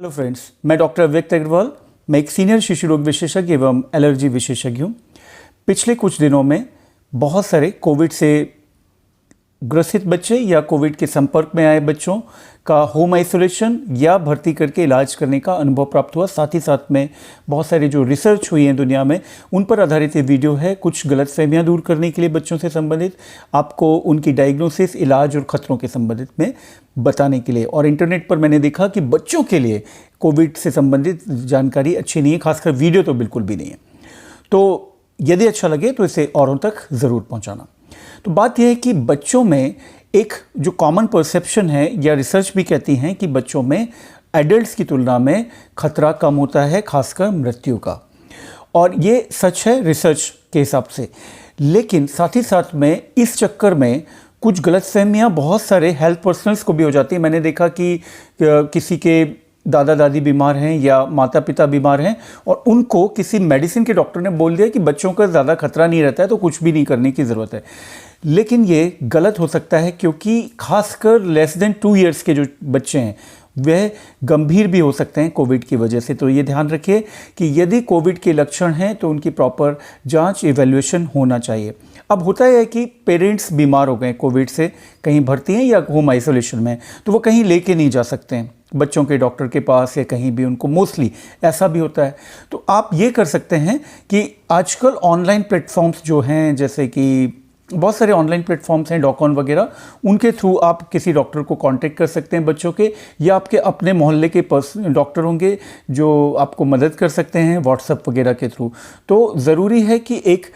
Hello friends, मैं doctor अव्यक्त अग्रवाल। मैं एक सीनियर शिशु रोग विशेषज्ञ एवं एलर्जी विशेषज्ञ हूँ। पिछले कुछ दिनों में बहुत सारे कोविड से ग्रसित बच्चे या कोविड के संपर्क में आए बच्चों का होम आइसोलेशन या भर्ती करके इलाज करने का अनुभव प्राप्त हुआ। साथ ही साथ में बहुत सारी जो रिसर्च हुई है दुनिया में, उन पर आधारित ये वीडियो है। कुछ गलतफहमियां दूर करने के लिए बच्चों से संबंधित, आपको उनकी डायग्नोसिस, इलाज और खतरों के संबंधित में बताने के लिए। और इंटरनेट पर मैंने देखा कि बच्चों के लिए कोविड से संबंधित जानकारी अच्छी नहीं है, खासकर वीडियो तो बिल्कुल भी नहीं है। तो यदि अच्छा लगे तो इसे औरों तक ज़रूर पहुँचाना। तो बात यह है कि बच्चों में एक जो कॉमन परसेप्शन है, या रिसर्च भी कहती हैं कि बच्चों में एडल्ट्स की तुलना में खतरा कम होता है, खासकर मृत्यु का। और ये सच है रिसर्च के हिसाब से। लेकिन साथ ही साथ में इस चक्कर में कुछ गलतफहमियां बहुत सारे हेल्थ पर्सनल्स को भी हो जाती है। मैंने देखा कि किसी के दादा दादी बीमार हैं या माता पिता बीमार हैं और उनको किसी मेडिसिन के डॉक्टर ने बोल दिया कि बच्चों का ज़्यादा खतरा नहीं रहता है, तो कुछ भी नहीं करने की ज़रूरत है। लेकिन ये गलत हो सकता है, क्योंकि खासकर लेस देन 2 ईयर्स के जो बच्चे हैं वह गंभीर भी हो सकते हैं कोविड की वजह से। तो ये ध्यान रखिए कि यदि कोविड के लक्षण हैं तो उनकी प्रॉपर जांच, इवैल्यूएशन होना चाहिए। अब होता है कि पेरेंट्स बीमार हो गए कोविड से, कहीं भर्ती हैं या होम आइसोलेशन में, तो वो कहीं लेके नहीं जा सकते हैं बच्चों के डॉक्टर के पास या कहीं भी, उनको मोस्टली ऐसा भी होता है। तो आप ये कर सकते हैं कि आजकल ऑनलाइन प्लेटफॉर्म्स जो हैं, जैसे कि बहुत सारे ऑनलाइन प्लेटफॉर्म्स हैं, डॉकऑन वगैरह, उनके थ्रू आप किसी डॉक्टर को कांटेक्ट कर सकते हैं बच्चों के, या आपके अपने मोहल्ले के डॉक्टर होंगे जो आपको मदद कर सकते हैं व्हाट्सएप वगैरह के थ्रू। तो ज़रूरी है कि एक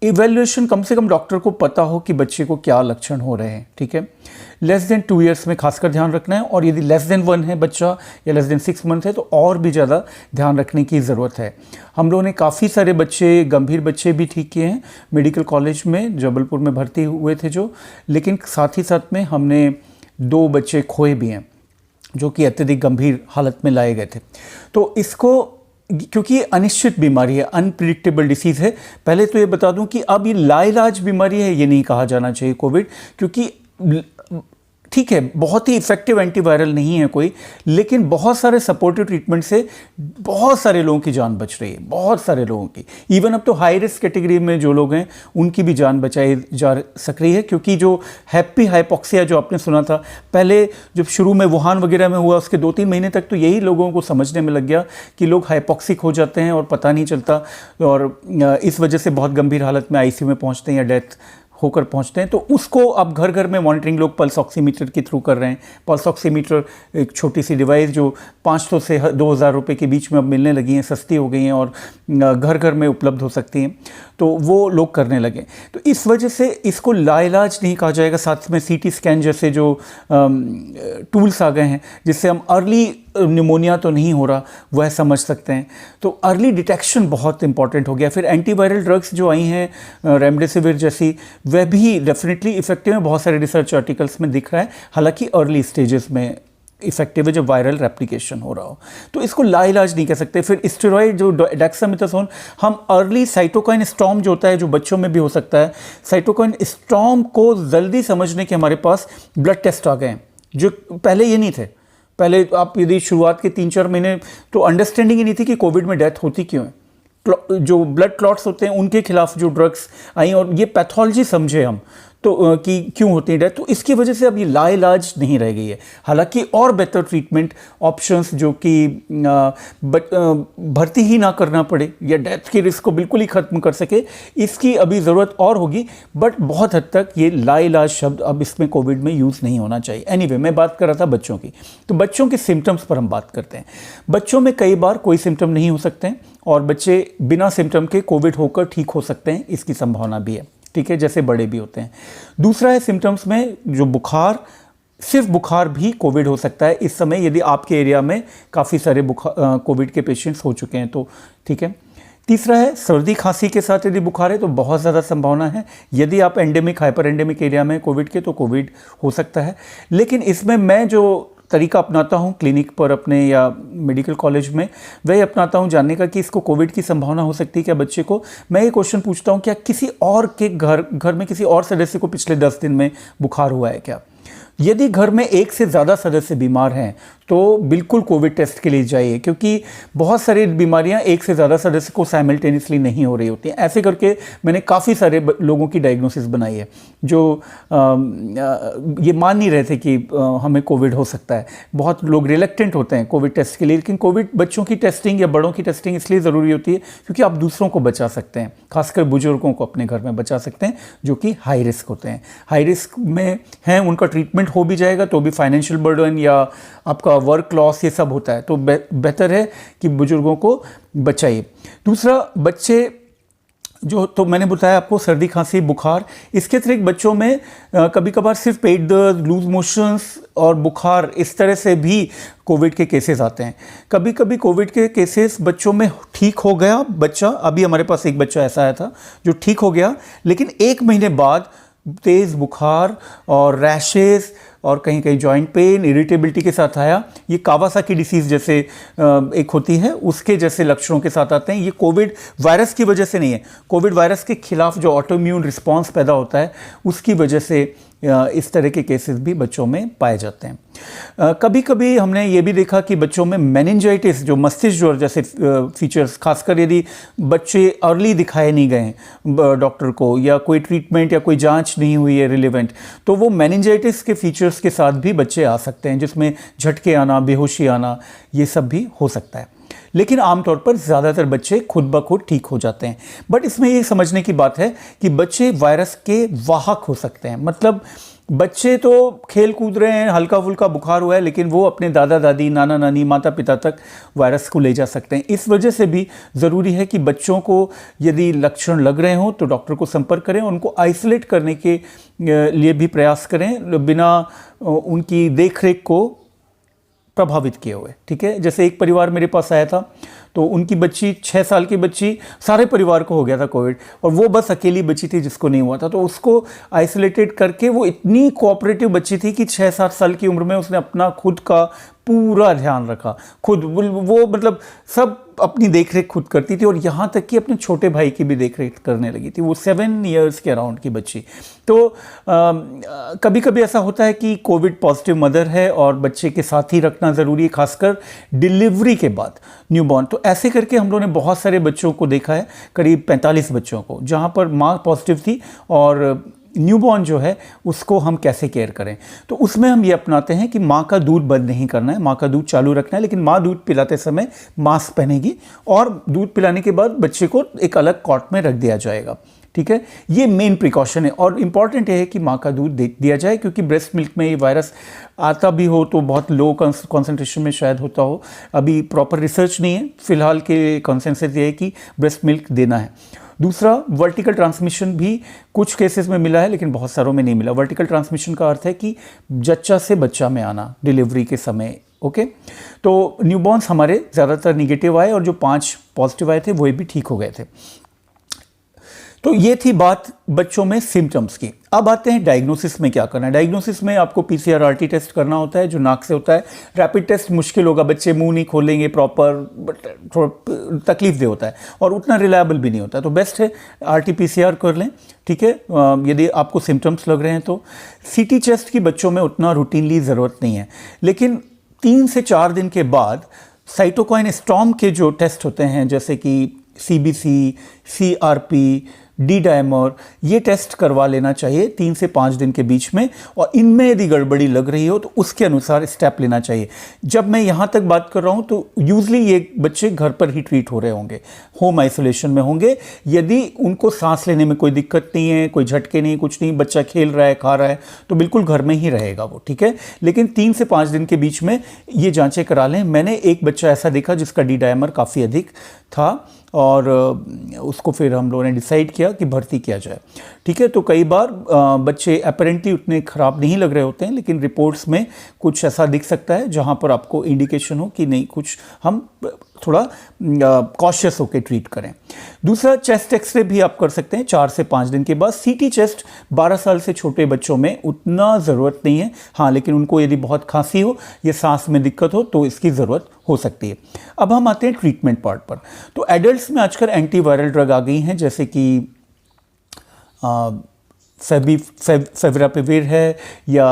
इवैल्यूएशन कम से कम डॉक्टर को पता हो कि बच्चे को क्या लक्षण हो रहे हैं। ठीक है, लेस देन 2 ईयर्स में खासकर ध्यान रखना है, और यदि लेस देन 1 है बच्चा या लेस देन 6 मंथ है तो और भी ज़्यादा ध्यान रखने की ज़रूरत है। हम लोगों ने काफ़ी सारे बच्चे, गंभीर बच्चे भी ठीक किए हैं मेडिकल कॉलेज में, जबलपुर में भर्ती हुए थे जो। लेकिन साथ ही साथ में हमने 2 बच्चे खोए भी हैं जो कि अत्यधिक गंभीर हालत में लाए गए थे। तो इसको, क्योंकि ये अनिश्चित बीमारी है, अनप्रिडिक्टेबल डिसीज़ है। पहले तो ये बता दूं कि अब ये लाइलाज बीमारी है, ये नहीं कहा जाना चाहिए कोविड, क्योंकि ठीक है बहुत ही इफेक्टिव एंटीवायरल नहीं है कोई, लेकिन बहुत सारे सपोर्टिव ट्रीटमेंट से बहुत सारे लोगों की जान बच रही है, बहुत सारे लोगों की। इवन अब तो हाई रिस्क कैटेगरी में जो लोग हैं उनकी भी जान बचाई जा सक रही है, क्योंकि जो हैप्पी हाइपोक्सिया जो आपने सुना था पहले, जब शुरू में वुहान वगैरह में हुआ, उसके 2-3 महीने तक तो यही लोगों को समझने में लग गया कि लोग हाइपोक्सिक हो जाते हैं और पता नहीं चलता, और इस वजह से बहुत गंभीर हालत में आईसीयू में पहुँचते हैं या डेथ होकर पहुंचते हैं। तो उसको अब घर घर में मॉनिटरिंग लोग पल्स ऑक्सीमीटर के थ्रू कर रहे हैं। पल्स ऑक्सीमीटर एक छोटी सी डिवाइस जो 500 से 2000 रुपये के बीच में अब मिलने लगी हैं, सस्ती हो गई हैं और घर घर में उपलब्ध हो सकती हैं, तो वो लोग करने लगे। तो इस वजह से इसको लाइलाज नहीं कहा जाएगा। साथ में सीटी स्कैन जैसे जो टूल्स आ गए हैं, जिससे हम अर्ली निमोनिया तो नहीं हो रहा वह समझ सकते हैं। तो अर्ली डिटेक्शन बहुत इंपॉर्टेंट हो गया। फिर एंटीवायरल ड्रग्स जो आई हैं रेमडेसिविर जैसी, वह भी डेफिनेटली इफेक्टिव है, बहुत सारे रिसर्च आर्टिकल्स में दिख रहा है, हालांकि अर्ली स्टेजेस में इफेक्टिव है जब वायरल रेप्लिकेशन हो रहा हो। तो इसको लाइलाज नहीं कह सकते। फिर स्टेरॉइड जो डेक्सामेथासोन, हम अर्ली साइटोकाइन स्टॉर्म जो होता है, जो बच्चों में भी हो सकता है, साइटोकाइन स्टॉर्म को जल्दी समझने के हमारे पास ब्लड टेस्ट आ गए हैं, जो पहले ये नहीं थे। पहले आप यदि शुरुआत के 3-4 महीने तो अंडरस्टैंडिंग ही नहीं थी कि कोविड में डेथ होती क्यों है। जो ब्लड क्लॉट्स होते हैं उनके खिलाफ जो ड्रग्स आई, और ये पैथोलॉजी समझे हम तो कि क्यों होती है डेथ, तो इसकी वजह से अब ये लाइलाज नहीं रह गई है। हालांकि और बेहतर ट्रीटमेंट ऑप्शंस, जो कि भर्ती ही ना करना पड़े या डेथ के रिस्क को बिल्कुल ही ख़त्म कर सके, इसकी अभी ज़रूरत और होगी। बट बहुत हद तक ये लाइलाज शब्द अब इसमें कोविड में यूज़ नहीं होना चाहिए। एनीवे, मैं बात कर रहा था बच्चों की। तो बच्चों के सिम्टम्स पर हम बात करते हैं। बच्चों में कई बार कोई सिम्टम नहीं हो सकते हैं और बच्चे बिना सिम्टम के कोविड होकर ठीक हो सकते हैं, इसकी संभावना भी है। ठीक है, जैसे बड़े भी होते हैं। दूसरा है सिम्टम्स में जो बुखार, सिर्फ बुखार भी कोविड हो सकता है इस समय, यदि आपके एरिया में काफ़ी सारे कोविड के पेशेंट्स हो चुके हैं तो। ठीक है, तीसरा है सर्दी खांसी के साथ यदि बुखार है तो बहुत ज़्यादा संभावना है, यदि आप एंडेमिक, हाइपर एंडेमिक एरिया में कोविड के, तो कोविड हो सकता है। लेकिन इसमें मैं जो तरीका अपनाता हूँ क्लिनिक पर अपने या मेडिकल कॉलेज में, वही अपनाता हूँ जानने का कि इसको कोविड की संभावना हो सकती है क्या बच्चे को। मैं ये क्वेश्चन पूछता हूँ, क्या किसी और के घर में किसी और सदस्य को पिछले 10 दिन में बुखार हुआ है क्या। यदि घर में एक से ज़्यादा सदस्य बीमार हैं तो बिल्कुल कोविड टेस्ट के लिए जाइए, क्योंकि बहुत सारी बीमारियां एक से ज़्यादा सदस्य को साइमल्टेनियसली नहीं हो रही होती हैं। ऐसे करके मैंने काफ़ी सारे लोगों की डायग्नोसिस बनाई है जो ये मान नहीं रहे थे कि हमें कोविड हो सकता है। बहुत लोग रिलेक्टेंट होते हैं कोविड टेस्ट के लिए, लेकिन कोविड बच्चों की टेस्टिंग या बड़ों की टेस्टिंग इसलिए ज़रूरी होती है क्योंकि आप दूसरों को बचा सकते हैं, खासकर बुजुर्गों को अपने घर में बचा सकते हैं जो कि हाई रिस्क होते हैं। हाई रिस्क में हैं, उनका ट्रीटमेंट हो भी जाएगा तो भी फाइनेंशियल बर्डन या आपका वर्क लॉस ये सब होता है, तो बेहतर है कि बुजुर्गों को बचाइए। दूसरा, बच्चे जो तो मैंने बताया आपको सर्दी खांसी बुखार, इसके अतिरिक्त बच्चों में कभी कभार सिर्फ पेट दर्द, लूज मोशंस और बुखार, इस तरह से भी कोविड के केसेस आते हैं। कभी कभी कोविड के केसेस बच्चों में ठीक हो गया बच्चा, अभी हमारे पास एक बच्चा ऐसा आया था जो ठीक हो गया, लेकिन 1 महीने बाद तेज़ बुखार और रैशेस और कहीं कहीं जॉइंट पेन, इरिटेबिलिटी के साथ आया। ये कावासाकी डिसीज़ जैसे एक होती है उसके जैसे लक्षणों के साथ आते हैं। ये कोविड वायरस की वजह से नहीं है, कोविड वायरस के खिलाफ जो ऑटोइम्यून रिस्पॉन्स पैदा होता है उसकी वजह से इस तरह के केसेस भी बच्चों में पाए जाते हैं। कभी कभी हमने ये भी देखा कि बच्चों में मेनिंजाइटिस, जो मस्तिष्क ज्वर जैसे फीचर्स, खासकर यदि बच्चे अर्ली दिखाए नहीं गए डॉक्टर को या कोई ट्रीटमेंट या कोई जांच नहीं हुई है रिलेवेंट, तो वो मेनिंजाइटिस के फीचर्स के साथ भी बच्चे आ सकते हैं, जिसमें झटके आना, बेहोशी आना, ये सब भी हो सकता है। लेकिन आमतौर पर ज़्यादातर बच्चे खुद ब खुद ठीक हो जाते हैं। बट इसमें ये समझने की बात है कि बच्चे वायरस के वाहक हो सकते हैं। मतलब बच्चे तो खेल कूद रहे हैं, हल्का फुल्का बुखार हुआ है, लेकिन वो अपने दादा दादी, नाना नानी, माता पिता तक वायरस को ले जा सकते हैं। इस वजह से भी ज़रूरी है कि बच्चों को यदि लक्षण लग रहे हों तो डॉक्टर को संपर्क करें, उनको आइसोलेट करने के लिए भी प्रयास करें बिना उनकी देखरेख को प्रभावित किए हुए। ठीक है, जैसे एक परिवार मेरे पास आया था तो उनकी बच्ची 6 साल की बच्ची, सारे परिवार को हो गया था कोविड और वो बस अकेली बच्ची थी जिसको नहीं हुआ था, तो उसको आइसोलेटेड करके, वो इतनी कोऑपरेटिव बच्ची थी कि 6-7 साल की उम्र में उसने अपना खुद का पूरा ध्यान रखा, खुद वो मतलब सब अपनी देखरेख खुद करती थी और यहाँ तक कि अपने छोटे भाई की भी देखरेख करने लगी थी। वो 7 इयर्स के अराउंड की बच्ची। तो कभी कभी ऐसा होता है कि कोविड पॉजिटिव मदर है और बच्चे के साथ ही रखना ज़रूरी है, खासकर डिलीवरी के बाद न्यूबॉर्न। तो ऐसे करके हम लोगों ने बहुत सारे बच्चों को देखा है, करीब 45 बच्चों को, जहाँ पर माँ पॉजिटिव थी और न्यूबॉर्न जो है उसको हम कैसे केयर करें। तो उसमें हम ये अपनाते हैं कि माँ का दूध बंद नहीं करना है, माँ का दूध चालू रखना है, लेकिन माँ दूध पिलाते समय मास्क पहनेगी और दूध पिलाने के बाद बच्चे को एक अलग कॉट में रख दिया जाएगा। ठीक है, ये मेन प्रिकॉशन है और इम्पॉर्टेंट है कि माँ का दूध दिया जाए, क्योंकि ब्रेस्ट मिल्क में ये वायरस आता भी हो तो बहुत लो कॉन्सेंट्रेशन में शायद होता हो। अभी प्रॉपर रिसर्च नहीं है, फिलहाल के कॉन्सेंसस ये है कि ब्रेस्ट मिल्क देना है। दूसरा, वर्टिकल ट्रांसमिशन भी कुछ केसेस में मिला है लेकिन बहुत सारों में नहीं मिला। वर्टिकल ट्रांसमिशन का अर्थ है कि जच्चा से बच्चा में आना डिलीवरी के समय। ओके, तो न्यूबॉर्न्स हमारे ज़्यादातर निगेटिव आए और जो 5 पॉजिटिव आए थे वो भी ठीक हो गए थे। तो ये थी बात बच्चों में सिम्टम्स की। अब आते हैं डायग्नोसिस में क्या करना है। डायग्नोसिस में आपको PCR RT टेस्ट करना होता है जो नाक से होता है। रैपिड टेस्ट मुश्किल होगा, बच्चे मुंह नहीं खोलेंगे प्रॉपर, थोड़ा तकलीफ दे होता है और उतना रिलायबल भी नहीं होता, तो बेस्ट है RT PCR कर लें। ठीक है, यदि आपको सिम्टम्स लग रहे हैं तो CT चेस्ट की बच्चों में उतना रूटीनली ज़रूरत नहीं है, लेकिन 3 से 4 दिन के बाद साइटोकाइन स्टॉर्म के जो टेस्ट होते हैं जैसे कि CBC, CRP, डी डायमर, ये टेस्ट करवा लेना चाहिए 3 से 5 दिन के बीच में, और इनमें यदि गड़बड़ी लग रही हो तो उसके अनुसार स्टेप लेना चाहिए। जब मैं यहाँ तक बात कर रहा हूँ तो यूजली ये बच्चे घर पर ही ट्रीट हो रहे होंगे, होम आइसोलेशन में होंगे। यदि उनको सांस लेने में कोई दिक्कत नहीं है, कोई झटके नहीं, कुछ नहीं, बच्चा खेल रहा है, खा रहा है, तो बिल्कुल घर में ही रहेगा वो। ठीक है, लेकिन 3 से 5 दिन के बीच में ये जांचें करा लें। मैंने एक बच्चा ऐसा देखा जिसका डी डायमर काफ़ी अधिक था और उसको फिर हम लोगों ने डिसाइड किया कि भर्ती किया जाए। ठीक है, तो कई बार बच्चे अपेरेंटली उतने ख़राब नहीं लग रहे होते हैं, लेकिन रिपोर्ट्स में कुछ ऐसा दिख सकता है जहां पर आपको इंडिकेशन हो कि नहीं, कुछ हम थोड़ा कॉशियस होकर ट्रीट करें। दूसरा, चेस्ट एक्सरे भी आप कर सकते हैं 4 से 5 दिन के बाद। CT चेस्ट 12 साल से छोटे बच्चों में उतना ज़रूरत नहीं है, हाँ, लेकिन उनको यदि बहुत खांसी हो या सांस में दिक्कत हो तो इसकी ज़रूरत हो सकती है। अब हम आते हैं ट्रीटमेंट पार्ट पर। तो एडल्ट्स में आजकल एंटीवायरल ड्रग आ गई हैं, जैसे कि फेविरापिविर है या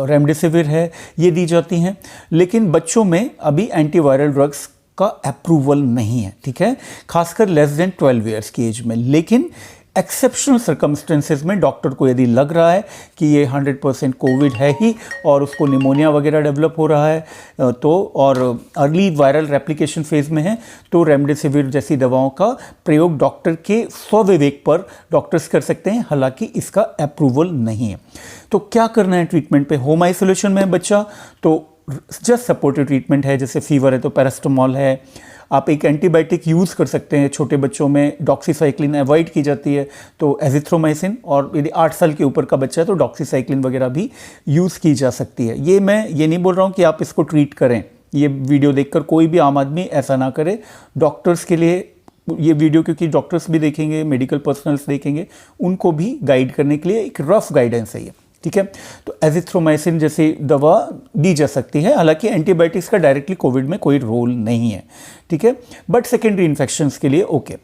रेमडेसिविर है, ये दी जाती हैं। लेकिन बच्चों में अभी एंटीवायरल ड्रग्स का अप्रूवल नहीं है, ठीक है, खासकर लेस देन 12 ईयर्स की एज में। लेकिन एक्सेप्शनल सर्कमस्टेंसेस में डॉक्टर को यदि लग रहा है कि ये 100% कोविड है ही और उसको निमोनिया वगैरह डेवलप हो रहा है तो और अर्ली वायरल रेप्लिकेशन फेज में है, तो रेमडेसिविर जैसी दवाओं का प्रयोग डॉक्टर के स्वविवेक पर डॉक्टर्स कर सकते हैं, हालांकि इसका अप्रूवल नहीं है। तो क्या करना है ट्रीटमेंट पे? होम आइसोलेशन में है बच्चा तो जस्ट सपोर्टिव ट्रीटमेंट है, जैसे फीवर है तो पैरास्टामोल है। आप एक एंटीबायोटिक यूज़ कर सकते हैं, छोटे बच्चों में डॉक्सीसाइक्लिन अवॉइड की जाती है तो एजिथ्रोमाइसिन, और यदि 8 साल के ऊपर का बच्चा है तो डॉक्सीसाइक्लिन वगैरह भी यूज़ की जा सकती है। ये मैं ये नहीं बोल रहा हूँ कि आप इसको ट्रीट करें, ये वीडियो देखकर कोई भी आम आदमी ऐसा ना करे। डॉक्टर्स के लिए ये वीडियो, क्योंकि डॉक्टर्स भी देखेंगे, मेडिकल पर्सनल्स देखेंगे, उनको भी गाइड करने के लिए एक रफ गाइडेंस है ये, ठीक है। तो एजिथ्रोमाइसिन जैसी दवा दी जा सकती है, हालांकि एंटीबायोटिक्स का डायरेक्टली कोविड में कोई रोल नहीं है, ठीक है, बट सेकेंडरी इन्फेक्शंस के लिए ओके।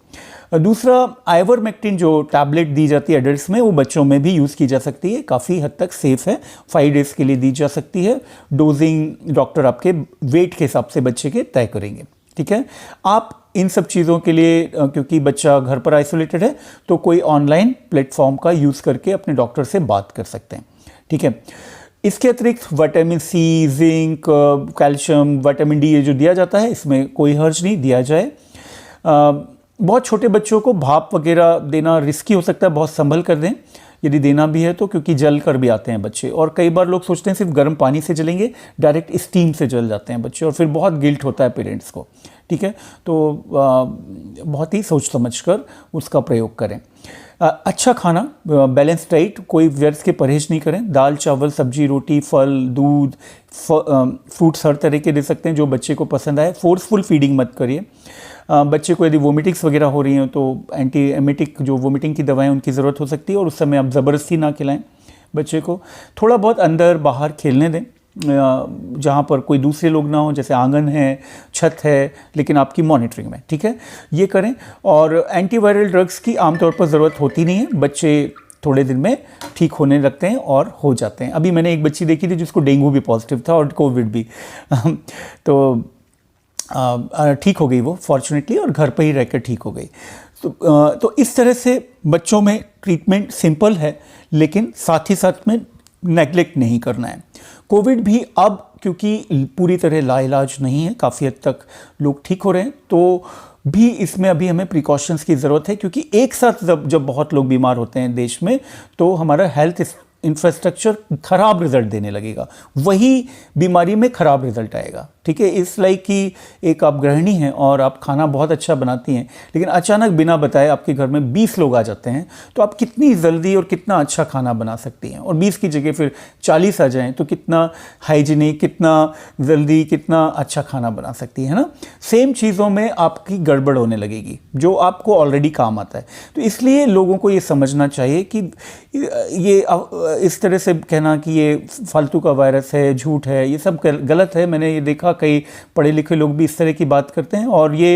दूसरा, आइवरमेक्टिन जो टैबलेट दी जाती है एडल्ट्स में, वो बच्चों में भी यूज़ की जा सकती है, काफ़ी हद तक सेफ है, 5 डेज़ के लिए दी जा सकती है। डोजिंग डॉक्टर आपके वेट के हिसाब से बच्चे के तय करेंगे, ठीक है। आप इन सब चीज़ों के लिए, क्योंकि बच्चा घर पर आइसोलेटेड है, तो कोई ऑनलाइन प्लेटफॉर्म का यूज़ करके अपने डॉक्टर से बात कर सकते हैं, ठीक है। इसके अतिरिक्त vitamin C, zinc, calcium, vitamin D ये जो दिया जाता है, इसमें कोई हर्ज नहीं, दिया जाए। बहुत छोटे बच्चों को भाप वगैरह देना रिस्की हो सकता है, बहुत संभल कर दें यदि देना भी है तो, क्योंकि जल कर भी आते हैं बच्चे, और कई बार लोग सोचते हैं सिर्फ गर्म पानी से जलेंगे, डायरेक्ट स्टीम से जल जाते हैं बच्चे, और फिर बहुत गिल्ट होता है पेरेंट्स को, ठीक है। तो बहुत ही सोच समझ कर उसका प्रयोग करें। अच्छा खाना, बैलेंस डाइट, कोई व्यर्थ के परहेज नहीं करें। दाल, चावल, सब्जी, रोटी, फल, दूध, फ्रूट्स हर तरह के दे सकते हैं जो बच्चे को पसंद आए। फोर्सफुल फीडिंग मत करिए। बच्चे को यदि वोमिटिंग्स वगैरह हो रही हैं तो एंटी एमेटिक जो वोमिटिंग की दवाएं उनकी ज़रूरत हो सकती है, और उस समय आप ज़बरदस्ती ना खिलाएं बच्चे को। थोड़ा बहुत अंदर बाहर खेलने दें, जहाँ पर कोई दूसरे लोग ना हो, जैसे आंगन है, छत है, लेकिन आपकी मॉनिटरिंग में, ठीक है, ये करें। और एंटीवायरल ड्रग्स की आमतौर पर ज़रूरत होती नहीं है, बच्चे थोड़े दिन में ठीक होने लगते हैं और हो जाते हैं। अभी मैंने एक बच्ची देखी थी जिसको डेंगू भी पॉजिटिव था और कोविड भी तो ठीक हो गई वो फॉर्चुनेटली, और घर पर ही रहकर ठीक हो गई। तो इस तरह से बच्चों में ट्रीटमेंट सिंपल है, लेकिन साथ ही साथ में नेग्लेक्ट नहीं करना है। कोविड भी अब क्योंकि पूरी तरह लाइलाज नहीं है, काफ़ी हद तक लोग ठीक हो रहे हैं, तो भी इसमें अभी हमें प्रिकॉशंस की ज़रूरत है, क्योंकि एक साथ जब बहुत लोग बीमार होते हैं देश में, तो हमारा हेल्थ इंफ्रास्ट्रक्चर खराब रिजल्ट देने लगेगा, वही बीमारी में खराब रिजल्ट आएगा, ठीक है। इस लाइक कि एक आप गृहिणी हैं और आप खाना बहुत अच्छा बनाती हैं, लेकिन अचानक बिना बताए आपके घर में 20 लोग आ जाते हैं, तो आप कितनी जल्दी और कितना अच्छा खाना बना सकती हैं, और 20 की जगह फिर 40 आ जाएं तो कितना हाइजीनिक, कितना जल्दी, कितना अच्छा खाना बना सकती है ना। सेम चीज़ों में आपकी गड़बड़ होने लगेगी जो आपको ऑलरेडी काम आता है। तो इसलिए लोगों को ये समझना चाहिए कि ये इस तरह से कहना कि ये फालतू का वायरस है, झूठ है, ये सब गलत है। मैंने ये देखा कई पढ़े लिखे लोग भी इस तरह की बात करते हैं, और ये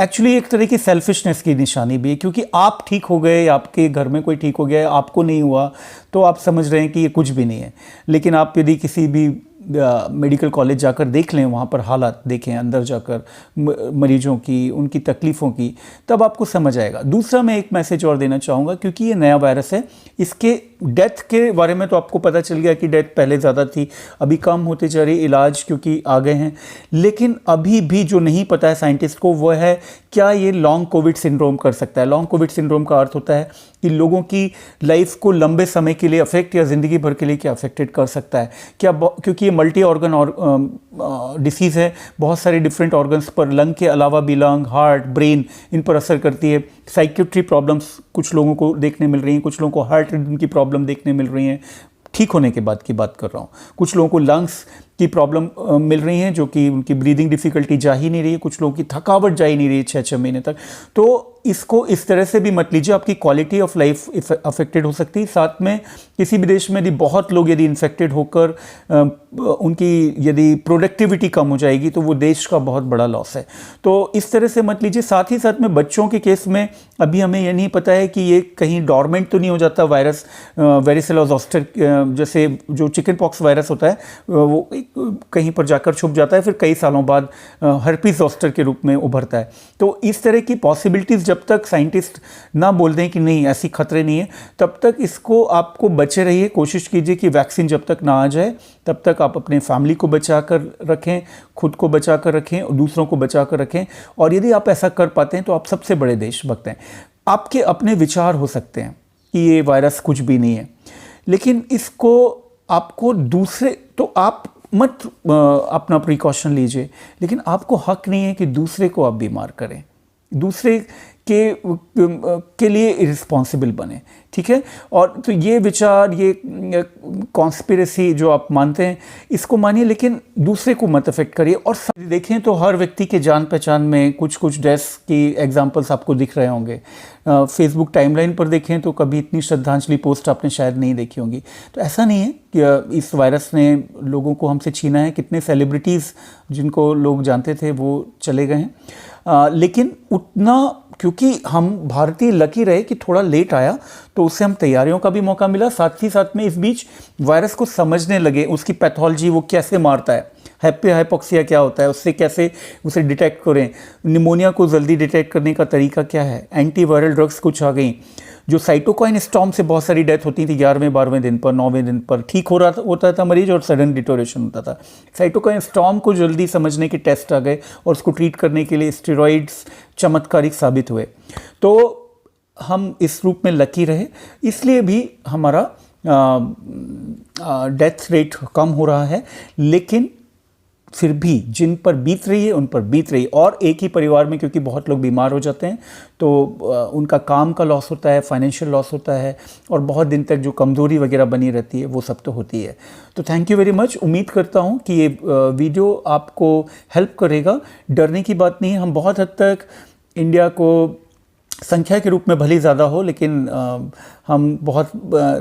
एक्चुअली एक तरह की सेल्फिशनेस की निशानी भी है, क्योंकि आप ठीक हो गए, आपके घर में कोई ठीक हो गया, आपको नहीं हुआ, तो आप समझ रहे हैं कि ये कुछ भी नहीं है। लेकिन आप यदि किसी भी मेडिकल कॉलेज जाकर देख लें, वहाँ पर हालात देखें अंदर जाकर मरीजों की, उनकी तकलीफ़ों की, तब आपको समझ आएगा। दूसरा, मैं एक मैसेज और देना चाहूँगा, क्योंकि ये नया वायरस है, इसके डेथ के बारे में तो आपको पता चल गया कि डेथ पहले ज़्यादा थी, अभी कम होते जा रही, इलाज क्योंकि आ गए हैं, लेकिन अभी भी जो नहीं पता है साइंटिस्ट को वो है क्या ये लॉन्ग कोविड सिंड्रोम कर सकता है। लॉन्ग कोविड सिंड्रोम का अर्थ होता है कि लोगों की लाइफ को लंबे समय के लिए अफेक्ट या ज़िंदगी भर के लिए क्या अफेक्टेड कर सकता है क्या, क्योंकि ये मल्टी ऑर्गन और डिसीज़ है, बहुत सारे डिफरेंट ऑर्गन्स पर, लंग के अलावा भी लंग, हार्ट, ब्रेन, इन पर असर करती है। साइकियाट्री प्रॉब्लम्स कुछ लोगों को देखने मिल रही हैं, कुछ लोगों को हार्ट रिदम की प्रॉब्लम देखने मिल रही हैं, ठीक होने के बाद की बात कर रहा हूँ। कुछ लोगों को लंग्स की प्रॉब्लम मिल रही हैं, जो कि उनकी ब्रीदिंग डिफ़िकल्टी जा ही नहीं रही है, कुछ लोगों की थकावट जा ही नहीं रही है 6-6 महीने तक। तो इसको इस तरह से भी मत लीजिए, आपकी क्वालिटी ऑफ लाइफ अफेक्टेड हो सकती है। साथ में किसी भी देश में यदि बहुत लोग यदि इन्फेक्टेड होकर उनकी यदि प्रोडक्टिविटी कम हो जाएगी तो वो देश का बहुत बड़ा लॉस है। तो इस तरह से मत लीजिए। साथ ही साथ में बच्चों के केस में अभी हमें ये नहीं पता है कि ये कहीं डॉर्मेंट तो नहीं हो जाता वायरस, वेरिसेला ज़ोस्टर जैसे जो चिकन पॉक्स वायरस होता है वो कहीं पर जाकर छुप जाता है, फिर कई सालों बाद हर्पीस ज़ोस्टर के रूप में उभरता है। तो इस तरह की पॉसिबिलिटीज़ जब तक साइंटिस्ट ना बोल दें कि नहीं ऐसी खतरे नहीं है, तब तक इसको आपको बचे रहिए। कोशिश कीजिए कि वैक्सीन जब तक ना आ जाए तब तक आप अपने फैमिली को बचा कर रखें, खुद को बचा कर रखें और दूसरों को बचा कर रखें। और यदि आप ऐसा कर पाते हैं तो आप सबसे बड़े देशभक्त हैं। आपके अपने विचार हो सकते हैं कि ये वायरस कुछ भी नहीं है, लेकिन इसको आपको दूसरे, तो आप मत अपना प्रिकॉशन लीजिए, लेकिन आपको हक नहीं है कि दूसरे को आप बीमार करें, दूसरे के लिए इरिस्पॉन्सिबल बने, ठीक है। और तो ये विचार, ये कॉन्स्पिरेसी जो आप मानते हैं इसको मानिए, लेकिन दूसरे को मत अफेक्ट करिए। और देखें तो हर व्यक्ति के जान पहचान में कुछ कुछ डेथ्स की एग्जांपल्स आपको दिख रहे होंगे। फेसबुक टाइमलाइन पर देखें तो कभी इतनी श्रद्धांजलि पोस्ट आपने शायद नहीं देखी होंगी। तो ऐसा नहीं है कि इस वायरस ने लोगों को हमसे छीना है। कितने सेलिब्रिटीज़ जिनको लोग जानते थे वो चले गए हैं, लेकिन उतना क्योंकि हम भारतीय लकी रहे कि थोड़ा लेट आया तो उससे हम तैयारियों का भी मौका मिला। साथ ही साथ में इस बीच वायरस को समझने लगे, उसकी पैथोलॉजी, वो कैसे मारता है, हाइपोक्सिया क्या होता है, उससे कैसे उसे डिटेक्ट करें, निमोनिया को जल्दी डिटेक्ट करने का तरीका क्या है, एंटीवायरल ड्रग्स कुछ आ गई। जो साइटोकाइन स्टॉर्म से बहुत सारी डेथ होती थी 11वें 12वें दिन पर, 9वें दिन पर ठीक होता था मरीज और सडन डिटोरेशन होता था। साइटोकाइन स्टॉर्म को जल्दी समझने के टेस्ट आ गए और उसको ट्रीट करने के लिए स्टेरॉइड्स चमत्कारिक साबित हुए। तो हम इस रूप में लकी रहे, इसलिए भी हमारा डेथ रेट कम हो रहा है। लेकिन फिर भी जिन पर बीत रही है उन पर बीत रही है। और एक ही परिवार में क्योंकि बहुत लोग बीमार हो जाते हैं तो उनका काम का लॉस होता है, फाइनेंशियल लॉस होता है, और बहुत दिन तक जो कमज़ोरी वगैरह बनी रहती है वो सब तो होती है। तो थैंक यू वेरी मच। उम्मीद करता हूँ कि ये वीडियो आपको हेल्प करेगा। डरने की बात नहीं है। हम बहुत हद तक इंडिया को संख्या के रूप में भले ज़्यादा हो, लेकिन हम बहुत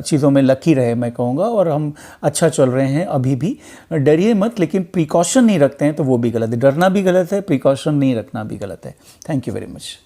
चीज़ों में लकी रहे मैं कहूँगा, और हम अच्छा चल रहे हैं अभी भी। डरिए मत, लेकिन प्रिकॉशन नहीं रखते हैं तो वो भी गलत है। डरना भी गलत है, प्रिकॉशन नहीं रखना भी गलत है। Thank you very much.